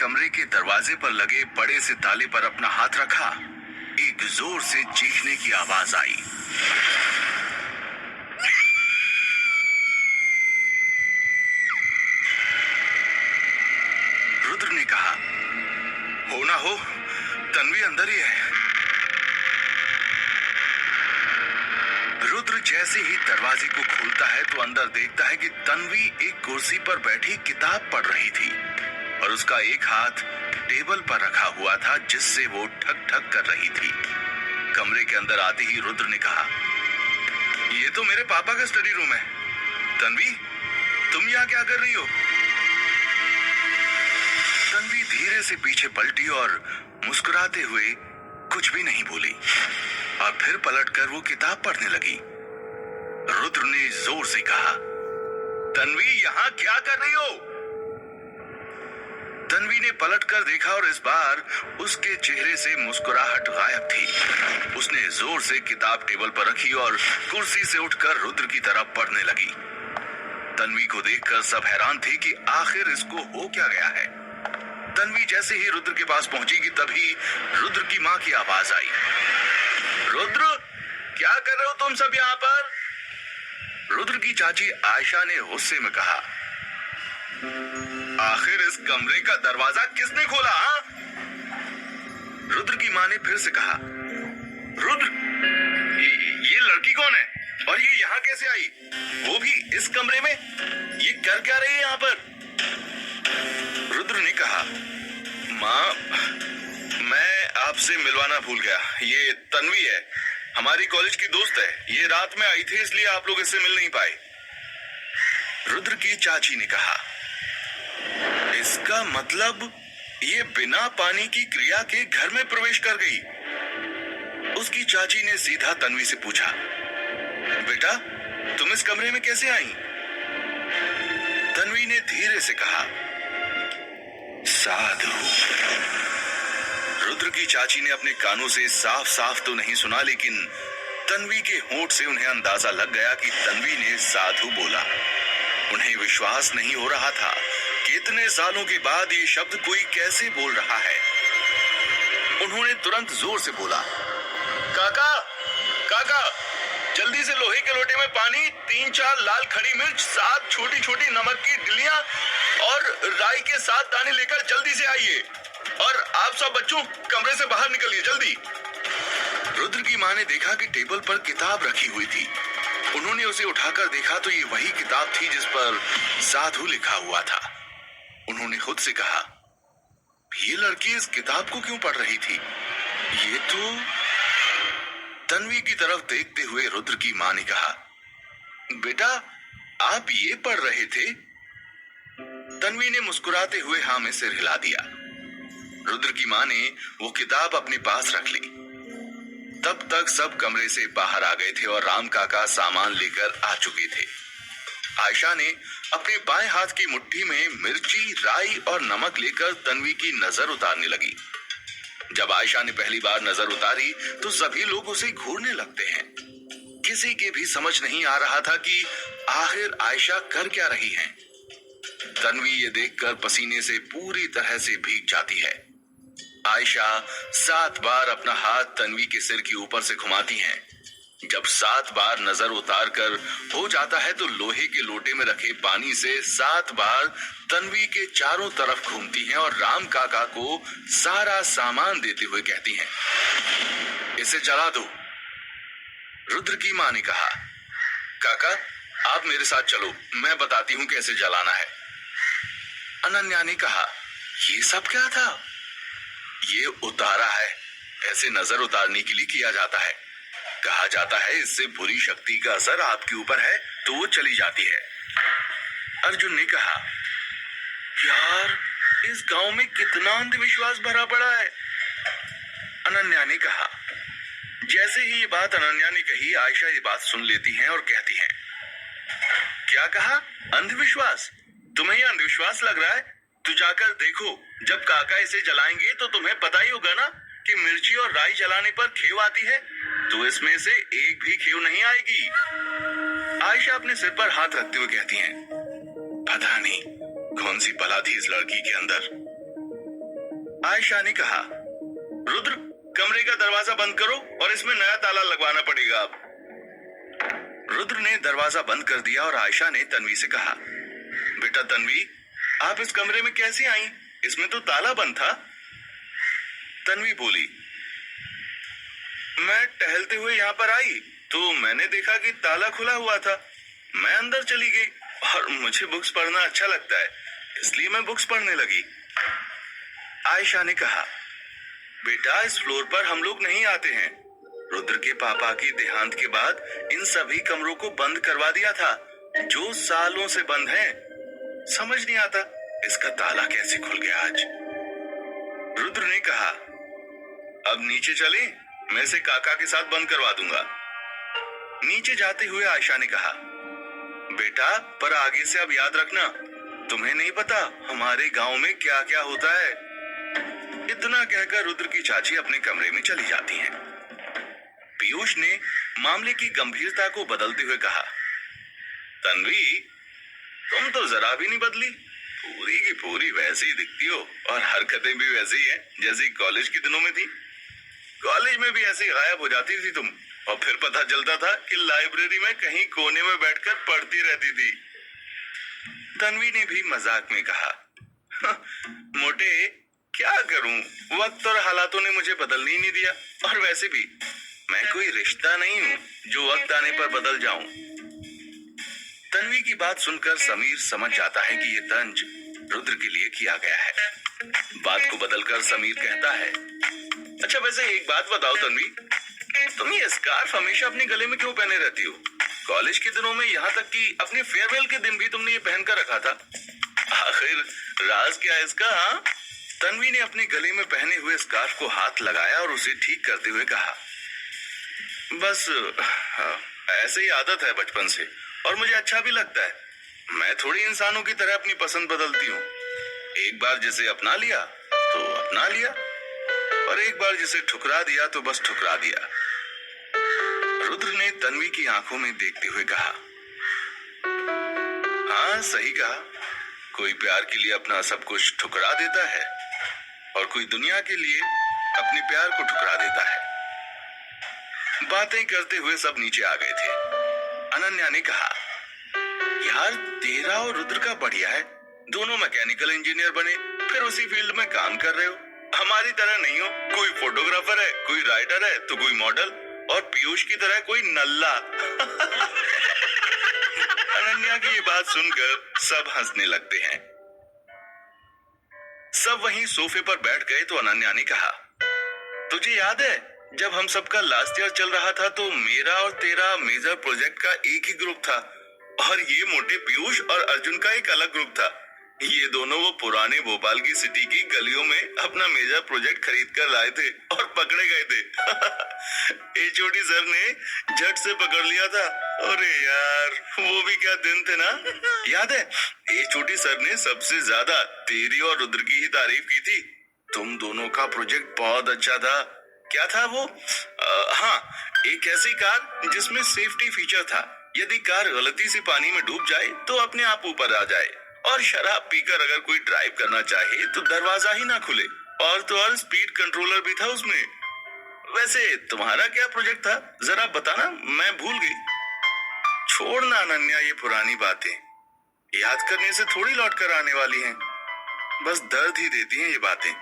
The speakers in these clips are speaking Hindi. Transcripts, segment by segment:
कमरे के दरवाजे पर लगे बड़े से ताले पर अपना हाथ रखा। एक जोर से चीखने की आवाज आई। रुद्र ने कहा, हो ना हो, तन्वी अंदर ही है। रुद्र जैसे ही दरवाजे को खोलता है तो अंदर देखता है कि तन्वी एक कुर्सी पर बैठी किताब पढ़ रही थी और उसका एक हाथ टेबल पर रखा हुआ था जिससे वो ठक ठक कर रही थी। कमरे के अंदर आते ही रुद्र ने कहा, ये तो मेरे पापा का स्टडी रूम है। तन्वी, तुम यहाँ क्या कर रही हो? तन्वी धीरे से पीछे पलटी और मुस्कुराते हुए कुछ भी नहीं बोली और फिर पलटकर वो किताब पढ़ने लगी। रुद्र ने जोर से कहा, तन्वी यहाँ क्या कर रही हो? तन्वी ने पलटकर देखा और इस बार उसके चेहरे से मुस्कुराहट गायब थी। उसने जोर से किताब टेबल पर रखी और कुर्सी से उठकर रुद्र की तरफ पढ़ने लगी। तन्वी को देखकर सब हैरान थे कि आखिर इसको हो क्या गया है। तन्वी जैसे ही रुद्र के पास पहुंची कि तभी रुद्र की मां की आवाज आई, रुद्र, क्या कर रहे हो तुम सब यहाँ पर? रुद्र की चाची आयशा ने गुस्से में कहा, आखिर इस कमरे का दरवाजा किसने खोला? रुद्र की मां ने फिर से कहा, रुद्र, ये लड़की कौन है और ये यहाँ कैसे आई, वो भी इस कमरे में? ये कर क्या रही है यहाँ पर? रुद्र ने कहा, मां, मैं आपसे मिलवाना भूल गया। ये तन्वी है, हमारी कॉलेज की दोस्त है। ये रात में आई थी इसलिए आप लोग इससे मिल नहीं पाए। रुद्र की चाची ने कहा, इसका मतलब ये बिना पानी की क्रिया के घर में प्रवेश कर गई। उसकी चाची ने सीधा तन्वी से पूछा, बेटा, तुम इस कमरे में कैसे आई? तन्वी ने धीरे से कहा, साधु। रुद्र की चाची ने अपने कानों से साफ साफ तो नहीं सुना, लेकिन तन्वी के होंठ से उन्हें अंदाजा लग गया कि तन्वी ने साधु बोला। उन्हें विश्वास नहीं हो रहा था कि इतने सालों के बाद ये शब्द कोई कैसे बोल रहा है। उन्होंने तुरंत जोर से बोला, काका, काका, जल्दी से लोहे के लोटे में पानी, 3-4 लाल खड़ी मिर्च, 7 छोटी छोटी नमक की डिलियां और राई के 7 दाने लेकर जल्दी से आइए। और आप सब बच्चों कमरे से बाहर निकलिए जल्दी। रुद्र की मां ने देखा कि टेबल पर किताब रखी हुई थी। उन्होंने उसे उठाकर देखा तो ये वही किताब थी जिस पर साधु लिखा हुआ था। उन्होंने खुद से कहा, ये लड़की इस किताब को क्यों पढ़ रही थी? ये तो... तन्वी की तरफ देखते हुए रुद्र की मां ने कहा, बेटा, आप ये पढ़ रहे थे? तन्वी ने मुस्कुराते हुए हाँ में सिर हिला दिया। रुद्र की मां ने वो किताब अपने पास रख ली। तब तक सब कमरे से बाहर आ गए थे और राम काका सामान लेकर आ चुके थे। आयशा ने अपने बाएं हाथ की मुट्ठी में मिर्ची, राई और नमक लेकर तन्वी की नजर उतारने लगी। जब आयशा ने पहली बार नजर उतारी तो सभी लोग उसे घूरने लगते हैं। किसी के भी समझ नहीं आ रहा था कि आखिर आयशा कर क्या रही हैं। तन्वी ये देखकर पसीने से पूरी तरह से भीग जाती है। आयशा 7 बार अपना हाथ तन्वी के सिर के ऊपर से घुमाती हैं। जब 7 बार नजर उतार कर हो जाता है तो लोहे के लोटे में रखे पानी से 7 बार तन्वी के चारों तरफ घूमती हैं और राम काका को सारा सामान देते हुए कहती हैं, इसे जला दो। रुद्र की मां ने कहा, काका, आप मेरे साथ चलो, मैं बताती हूं कैसे जलाना है। अनन्या ने कहा, ये सब क्या था? ये उतारा है, ऐसे नजर उतारने के लिए किया जाता है। कहा जाता है इससे बुरी शक्ति का असर आपके ऊपर है तो वो चली जाती है। अर्जुन ने कहा, यार, इस गांव में कितना अंधविश्वास भरा पड़ा है। अनन्या ने कहा। जैसे ही ये बात अनन्या ने कही, आयशा ये बात सुन लेती हैं और कहती हैं, क्या कहा? अंधविश्वास? तुम्हें ये अंधविश्वास लग रहा है? तो जाकर देखो, जब काका इसे जलाएंगे तो तुम्हें पता ही होगा ना कि मिर्ची और राई जलाने पर खेव आती है, तो इसमें से एक भी खेव नहीं आएगी। आयशा अपने सिर पर हाथ रखते हुए कहती हैं, पता नहीं कौन सी बला थी इस लड़की के अंदर। आयशा ने कहा, रुद्र, कमरे का दरवाजा बंद करो और इसमें नया ताला लगवाना पड़ेगा अब। रुद्र ने दरवाजा बंद कर दिया और आयशा ने तन्वी से कहा, बेटा तन्वी, आप इस कमरे में कैसे आई? इसमें तो ताला बंद था। तन्वी बोली, मैं टहलते हुए यहाँ पर आई तो मैंने देखा कि ताला खुला हुआ था। मैं अंदर चली गई और मुझे बुक्स पढ़ना अच्छा लगता है, इसलिए मैं बुक्स पढ़ने लगी। आयशा ने कहा, बेटा इस फ्लोर पर हम लोग नहीं आते हैं। रुद्र के पापा की देहांत के बाद इन सभी कमरों को बंद करवा दिया था, जो सालों से बंद हैं। समझ नहीं आता इसका ताला कैसे खुल गया आज। रुद्र ने कहा, अब नीचे चले, मैं इसे काका के साथ बंद करवा दूंगा। नीचे जाते हुए आयशा ने कहा, बेटा पर आगे से अब याद रखना, तुम्हें नहीं पता हमारे गांव में क्या क्या होता है। इतना कहकर रुद्र की चाची अपने कमरे में चली जाती हैं। पीयूष ने मामले की गंभीरता को बदलते हुए कहा, तन्वी, तुम तो जरा भी नहीं बदली, पूरी की पूरी वैसी ही दिखती हो और हरकतें भी वैसी ही हैं जैसी कॉलेज के दिनों में थी। कॉलेज में भी ऐसे गायब हो जाती थी तुम, और फिर पता चलता था कि लाइब्रेरी में कहीं कोने में बैठकर पढ़ती रहती थी। तन्वी ने भी मजाक में कहा, मोटे क्या करूं, वक्त और हालातों ने मुझे बदलने ही नहीं दिया, और वैसे भी मैं कोई रिश्ता नहीं हूं जो वक्त आने पर बदल जाऊं। तन्वी की बात सुनकर समीर समझ जाता है कि ये तंज रुद्र के लिए किया गया है। बात को बदलकर समीर कहता है, अच्छा वैसे एक बात बताओ तन्वी, तुम ये स्कार्फ हमेशा अपने गले में क्यों पहने रहती हो? कॉलेज के दिनों में यहाँ तक कि अपने फेयरवेल के दिन भी तुमने ये पहन कर रखा था। आखिर राज क्या है इसका? हाँ? तन्वी ने अपने गले में पहने हुए स्कार्फ को हाथ लगाया और उसे ठीक करते हुए कहा, बस ऐसे ही आदत है बचपन से, और मुझे अच्छा भी लगता है। मैं थोड़ी इंसानों की तरह अपनी पसंद बदलती हूँ। एक बार जिसे अपना लिया तो अपना लिया, और एक बार जिसे ठुकरा दिया तो बस ठुकरा दिया। रुद्र ने तन्वी की आंखों में देखते हुए कहा, हाँ सही कहा, कोई प्यार के लिए अपना सब कुछ ठुकरा देता है और कोई दुनिया के लिए अपने प्यार को ठुकरा देता है। बातें करते हुए सब नीचे आ गए थे। अनन्या ने कहा, यार तेरा और रुद्र का बढ़िया है, दोनों मैकेनिकल इंजीनियर बने, फिर उसी फील्ड में काम कर रहे हो। हमारी तरह नहीं हो, कोई फोटोग्राफर है, कोई राइटर है तो कोई मॉडल, और पीयूष की तरह कोई नल्ला। अनन्या की ये बात सुनकर सब हंसने लगते हैं। सब वहीं सोफे पर बैठ गए तो अनन्या ने कहा, तुझे याद है जब हम सबका लास्ट ईयर चल रहा था तो मेरा और तेरा मेजर प्रोजेक्ट का एक ही ग्रुप था, और ये मोटे पीयूष और अर्जुन का एक अलग ग्रुप था। ये दोनों वो पुराने भोपाल की सिटी की गलियों में अपना मेजर प्रोजेक्ट खरीद कर लाए थे और पकड़े गए थे। एचओडी सर ने झट से पकड़ लिया था। अरे यार वो भी क्या दिन थे ना। याद है एचओडी सर ने सबसे ज्यादा तेरी और रुद्र की ही तारीफ की थी। तुम दोनों का प्रोजेक्ट बहुत अच्छा था। क्या था वो? हाँ, एक ऐसी कार जिसमें सेफ्टी फीचर था, यदि कार गलती से पानी में डूब जाए तो अपने आप ऊपर आ जाए, और शराब पीकर अगर कोई ड्राइव करना चाहे तो दरवाजा ही ना खुले, और तो और स्पीड कंट्रोलर भी था उसमें। वैसे तुम्हारा क्या प्रोजेक्ट था जरा बताना, मैं भूल गई। छोड़ना अनन्या ये पुरानी बातें, याद करने से थोड़ी लौट कर आने वाली हैं, बस दर्द ही देती हैं ये बातें।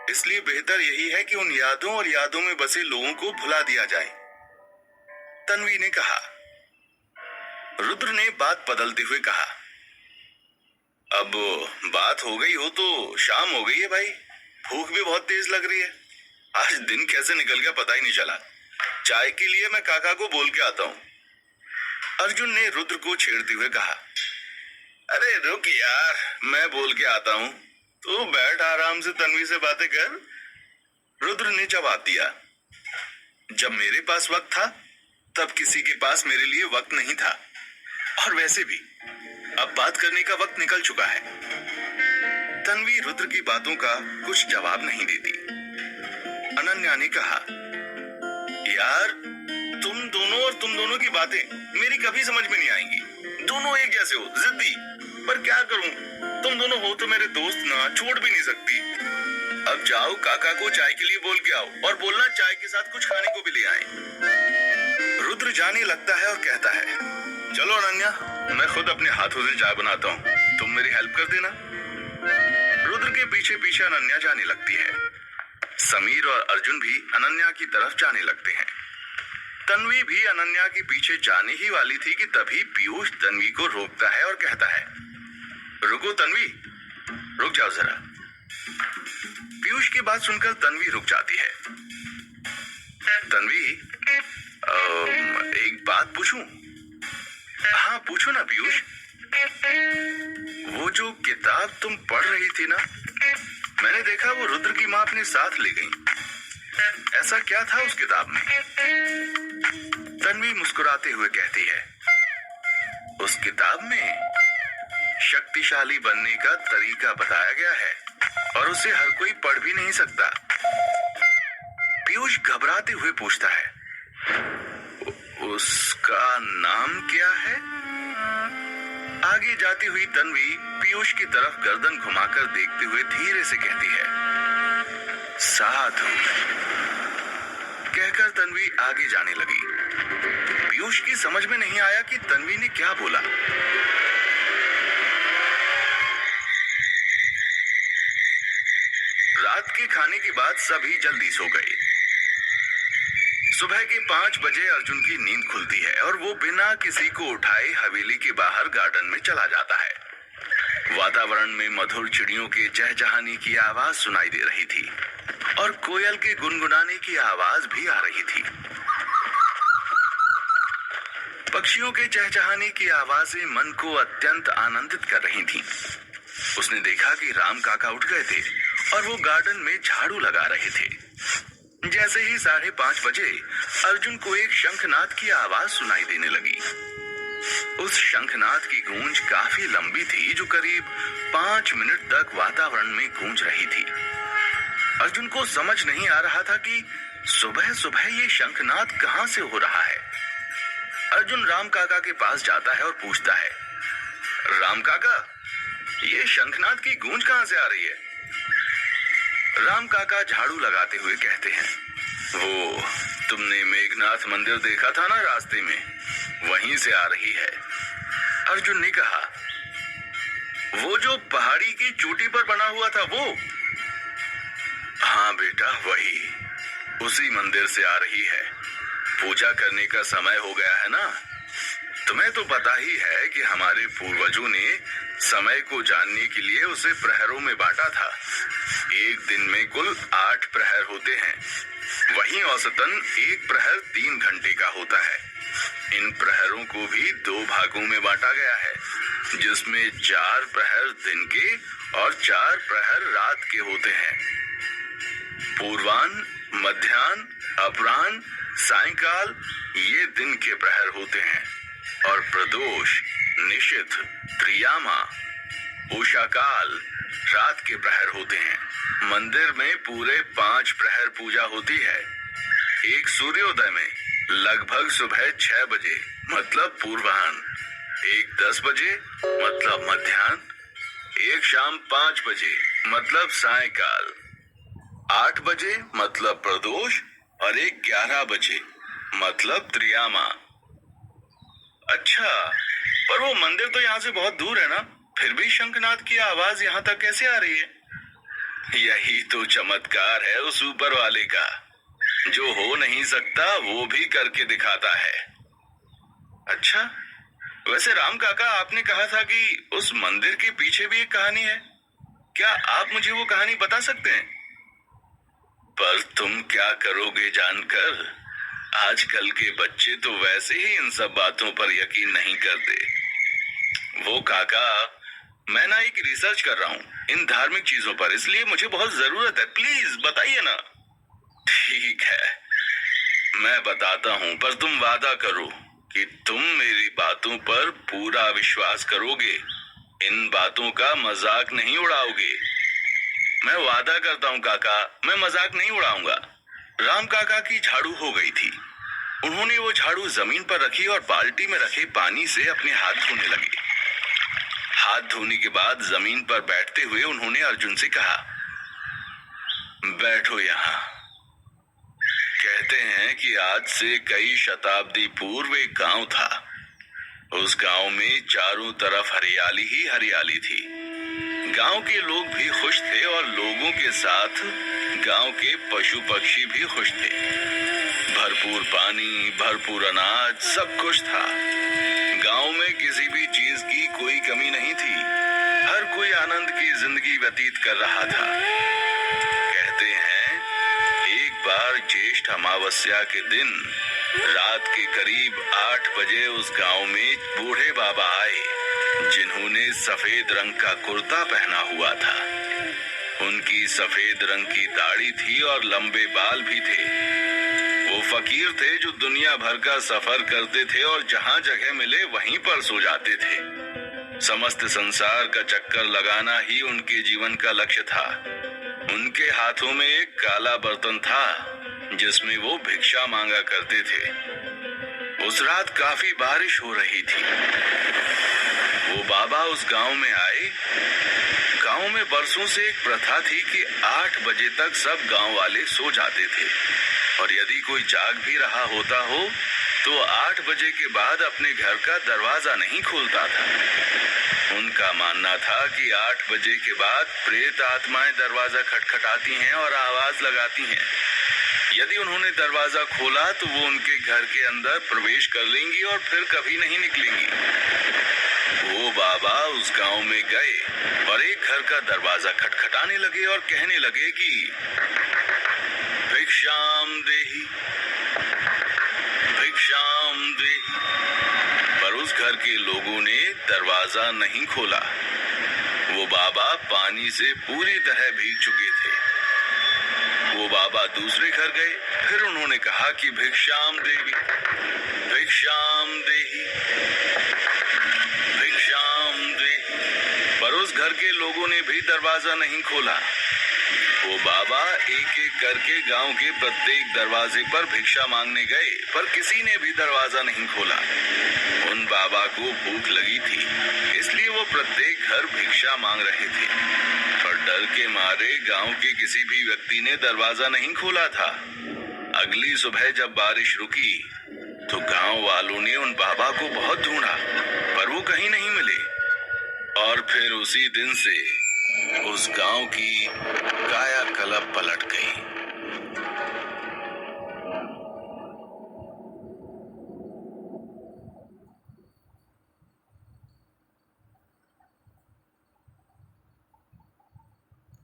इसलिए बेहतर यही है कि उन यादों और यादों में बसे लोगों को भुला दिया जाए। तन्वी ने कहा। रुद्र ने बात बदलते हुए कहा, अब बात हो गई हो तो शाम हो गई है भाई, भूख भी बहुत तेज लग रही है। आज दिन कैसे निकल गया पता ही नहीं चला। चाय के लिए मैं काका को बोल के आता हूँ। अर्जुन ने रुद्र को छेड़ते हुए कहा, अरे रुक यार, मैं बोल के आता हूँ, तू बैठ आराम से तन्वी से बातें कर। रुद्र ने जवाब दिया, जब मेरे पास वक्त था तब किसी के पास मेरे लिए वक्त नहीं था, और वैसे भी अब बात करने का वक्त निकल चुका है। तन्वी रुद्र की बातों का कुछ जवाब नहीं देती। अनन्या ने कहा, यार तुम दोनों की बातें मेरी कभी समझ में नहीं आएंगी। दोनों एक जैसे हो, जिद्दी, पर क्या करूं, तुम दोनों हो तो मेरे दोस्त ना, छोड़ भी नहीं सकती। अब जाओ, काका को चाय के लिए बोल के आओ और बोलना चाय के साथ कुछ खाने को भी ले आए। रुद्र जाने लगता है और कहता है, चलो अनन्या, मैं खुद अपने हाथों से चाय बनाता हूँ, तुम मेरी हेल्प कर देना। रुद्र के पीछे पीछे अनन्या जाने लगती है। समीर और अर्जुन भी अनन्या की तरफ जाने लगते हैं। तन्वी भी अनन्या के पीछे जाने ही वाली थी कि तभी पीयूष तन्वी को रोकता है और कहता है, रुको तन्वी, रुक जाओ जरा। पीयूष की बात सुनकर तन्वी रुक जाती है। तन्वी, एक बात पूछूं? हाँ पूछो ना पीयूष। वो जो किताब तुम पढ़ रही थी ना, मैंने देखा वो रुद्र की माँ अपने साथ ले गई। ऐसा क्या था उस किताब में? तन्वी मुस्कुराते हुए कहती है, उस किताब में शक्तिशाली बनने का तरीका बताया गया है और उसे हर कोई पढ़ भी नहीं सकता। पीयूष घबराते हुए पूछता है, उसका नाम क्या है? आगे जाती हुई तन्वी पीयूष की तरफ गर्दन घुमाकर देखते हुए धीरे से कहती है, साधु। कहकर तन्वी आगे जाने लगी। पीयूष की समझ में नहीं आया कि तन्वी ने क्या बोला। रात के खाने के बाद सभी जल्दी सो गए। सुबह के 5 बजे अर्जुन की नींद खुलती है और वो बिना किसी को उठाए हवेली के बाहर गार्डन में चला जाता है। वातावरण में मधुर चिड़ियों के चहचहाने की आवाज सुनाई दे रही थी और कोयल के गुनगुनाने की आवाज भी आ रही थी। पक्षियों के चहचहाने की आवाजें मन को अत्यंत आनंदित कर रही थीं। उसने देखा कि राम काका उठ गए थे और वो गार्डन में झाड़ू लगा रहे थे। जैसे ही 5:30 बजे अर्जुन को एक शंखनाद की आवाज सुनाई देने लगी। उस शंखनाद की गूंज काफी लंबी थी, जो करीब 5 मिनट तक वातावरण में गूंज रही थी। अर्जुन को समझ नहीं आ रहा था कि सुबह सुबह ये शंखनाद कहां से हो रहा है। अर्जुन राम काका के पास जाता है और पूछता है, राम काका, ये शंखनाद की गूंज कहां से आ रही है? राम काका झाड़ू लगाते हुए कहते हैं, वो तुमने मेघनाथ मंदिर देखा था ना रास्ते में, वहीं से आ रही है। अर्जुन ने कहा, वो जो पहाड़ी की चोटी पर बना हुआ था वो? हाँ बेटा, वही, उसी मंदिर से आ रही है। पूजा करने का समय हो गया है ना। तुम्हें तो पता ही है कि हमारे पूर्वजों ने समय को जानने के लिए उसे प्रहरों में बांटा था। एक दिन में कुल 8 प्रहर होते हैं। वहीं औसतन एक प्रहर 3 घंटे का होता है। इन प्रहरों को भी 2 भागों में बांटा गया है, जिसमें 4 प्रहर दिन के और 4 प्रहर रात के होते हैं। पूर्वाह्न, मध्याह्न, अपराह्न, सायंकाल ये दिन के प्रहर होते हैं और प्रदोष, निशिथ, त्रियामा, उषाकाल रात के प्रहर होते हैं। मंदिर में पूरे 5 प्रहर पूजा होती है। एक सूर्योदय में लगभग सुबह 6 बजे मतलब पूर्वाह्न, एक 10 बजे मतलब मध्याह्न, एक शाम 5 बजे मतलब सायंकाल, 8 बजे मतलब प्रदोष और एक 11 बजे मतलब त्रियामा। अच्छा, पर वो मंदिर तो यहाँ से बहुत दूर है ना, फिर भी शंखनाद की आवाज यहाँ तक कैसे आ रही है? यही तो चमत्कार है उस ऊपर वाले का, जो हो नहीं सकता वो भी करके दिखाता है। अच्छा, वैसे राम काका, आपने कहा था कि उस मंदिर के पीछे भी एक कहानी है, क्या आप मुझे वो कहानी बता सकते हैं? पर तुम क्या करोगे जानकर? आजकल के बच्चे तो वैसे ही इन सब बातों पर यकीन नहीं करते। वो काका, मैं ना एक रिसर्च कर रहा हूँ इन धार्मिक चीजों पर, इसलिए मुझे बहुत जरूरत है, प्लीज बताइए ना। ठीक है, मैं बताता हूँ, पर तुम वादा करो कि तुम मेरी बातों पर पूरा विश्वास करोगे, इन बातों का मजाक नहीं उड़ाओगे। मैं वादा करता हूँ काका, मैं मजाक नहीं उड़ाऊंगा। राम काका की झाड़ू हो गई थी। उन्होंने वो झाड़ू जमीन पर रखी और बाल्टी में रखे पानी से अपने हाथ धोने लगे। हाथ धोने के बाद जमीन पर बैठते हुए उन्होंने अर्जुन से कहा, बैठो यहाँ। कहते हैं कि आज से कई शताब्दी पूर्व एक गांव था। उस गांव में चारों तरफ हरियाली ही हरियाली थी। गांव के लोग भी खुश थे और लोगों के साथ गांव के पशु पक्षी भी खुश थे। भरपूर पानी, भरपूर अनाज, सब कुछ था। गांव में किसी भी चीज की कोई कमी नहीं थी। हर कोई आनंद की जिंदगी व्यतीत कर रहा था। कहते हैं एक बार ज्येष्ठ अमावस्या के दिन रात के करीब 8 बजे उस गांव में बूढ़े बाबा आए, जिन्होंने सफेद रंग का कुर्ता पहना हुआ था। उनकी सफेद रंग की दाढ़ी थी और लंबे बाल भी थे। वो फकीर थे जो दुनिया भर का सफर करते थे और जहां जगह मिले वहीं पर सो जाते थे। समस्त संसार का चक्कर लगाना ही उनके जीवन का लक्ष्य था। उनके हाथों में एक काला बर्तन था जिसमें वो भिक्षा मांगा करते थे। उस रात काफी बारिश हो रही थी। वो बाबा उस गांव में आए। गांव में बरसों से एक प्रथा थी कि 8 बजे तक सब गांव वाले सो जाते थे और यदि कोई जाग भी रहा होता हो तो 8 बजे के बाद अपने घर का दरवाजा नहीं खोलता था। उनका मानना था कि 8 बजे के बाद प्रेत आत्माएं दरवाजा खटखटाती हैं और आवाज लगाती हैं। यदि उन्होंने दरवाजा खोला तो वो उनके घर के अंदर प्रवेश कर लेंगी और फिर कभी नहीं निकलेंगी। वो बाबा उस गांव में गए और एक घर का दरवाजा खटखटाने लगे और कहने लगे कि भिक्षाम देहि, भिक्षाम देहि। पर उस घर के लोगों ने दरवाजा नहीं खोला। वो बाबा पानी से पूरी तरह भीग चुके थे। वो बाबा दूसरे घर गए। फिर उन्होंने कहा कि भिक्षाम देवी, भिक्षाम देहि, भिक्षाम देहि। पर उस घर के लोगों ने भी दरवाजा नहीं खोला। वो बाबा एक एक करके गांव के प्रत्येक दरवाजे पर भिक्षा मांगने गए, पर किसी ने भी दरवाजा नहीं खोला। उन बाबा को भूख लगी थी, इसलिए वो प्रत्येक घर भिक्षा मांग रहे थे, पर डर के मारे गांव के किसी भी व्यक्ति ने दरवाजा नहीं खोला था। अगली सुबह जब बारिश रुकी तो गांव वालों ने उन बाबा को बहुत ढूंढा, पर वो कहीं नहीं मिले। और फिर उसी दिन से उस गांव की कायाकल्प पलट गई।